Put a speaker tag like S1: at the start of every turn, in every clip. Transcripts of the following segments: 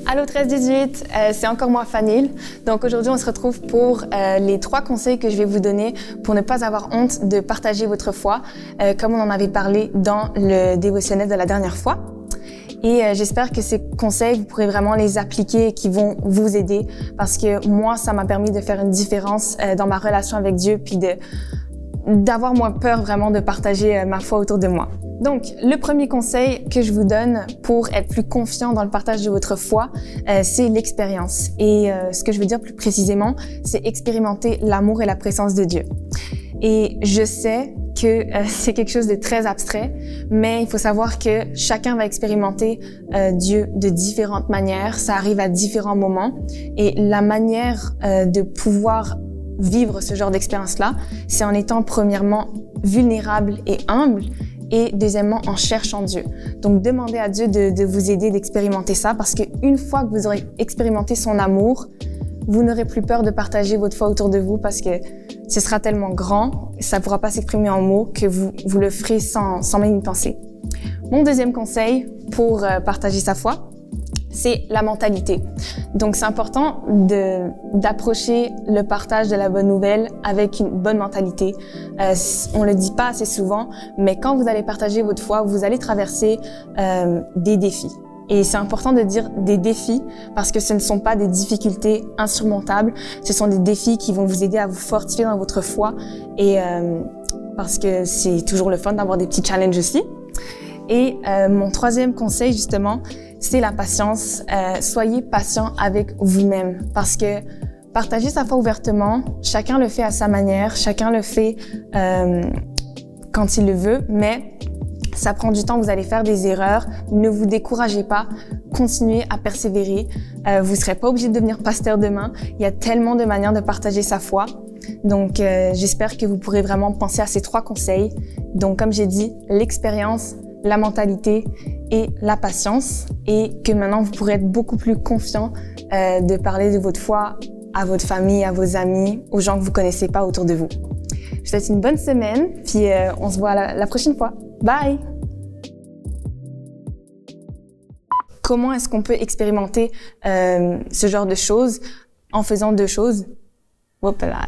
S1: Allô 13-18, c'est encore moi Fanil. Donc aujourd'hui on se retrouve pour les 3 conseils que je vais vous donner pour ne pas avoir honte de partager votre foi, comme on en avait parlé dans le dévotionnel de la dernière fois. Et j'espère que ces conseils, vous pourrez vraiment les appliquer et qui vont vous aider parce que moi, ça m'a permis de faire une différence dans ma relation avec Dieu puis d'avoir moins peur vraiment de partager ma foi autour de moi. Donc, le premier conseil que je vous donne pour être plus confiant dans le partage de votre foi, c'est l'expérience. Et ce que je veux dire plus précisément, c'est expérimenter l'amour et la présence de Dieu. Et je sais que c'est quelque chose de très abstrait, mais il faut savoir que chacun va expérimenter Dieu de différentes manières. Ça arrive à différents moments. Et la manière de pouvoir vivre ce genre d'expérience-là, c'est en étant premièrement vulnérable et humble, et deuxièmement en cherchant Dieu. Donc demandez à Dieu de vous aider d'expérimenter ça, parce qu'une fois que vous aurez expérimenté son amour, vous n'aurez plus peur de partager votre foi autour de vous, parce que ce sera tellement grand, ça ne pourra pas s'exprimer en mots, que vous le ferez sans même y penser. Mon deuxième conseil pour partager sa foi, c'est la mentalité. Donc, c'est important d'approcher le partage de la bonne nouvelle avec une bonne mentalité. On le dit pas assez souvent, mais quand vous allez partager votre foi, vous allez traverser des défis. Et c'est important de dire des défis parce que ce ne sont pas des difficultés insurmontables. Ce sont des défis qui vont vous aider à vous fortifier dans votre foi et parce que c'est toujours le fun d'avoir des petits challenges aussi. Et mon troisième conseil, justement, c'est la patience. Soyez patient avec vous-même parce que partager sa foi ouvertement, chacun le fait à sa manière, chacun le fait quand il le veut, mais ça prend du temps, vous allez faire des erreurs. Ne vous découragez pas, continuez à persévérer. Vous ne serez pas obligé de devenir pasteur demain. Il y a tellement de manières de partager sa foi. Donc, j'espère que vous pourrez vraiment penser à ces 3 conseils. Donc, comme j'ai dit, l'expérience, la mentalité et la patience, et que maintenant vous pourrez être beaucoup plus confiant de parler de votre foi à votre famille, à vos amis, aux gens que vous connaissez pas autour de vous. Je vous souhaite une bonne semaine, puis on se voit la prochaine fois. Bye! Comment est-ce qu'on peut expérimenter ce genre de choses en faisant 2 choses? Hop là.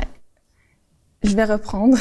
S1: Je vais reprendre.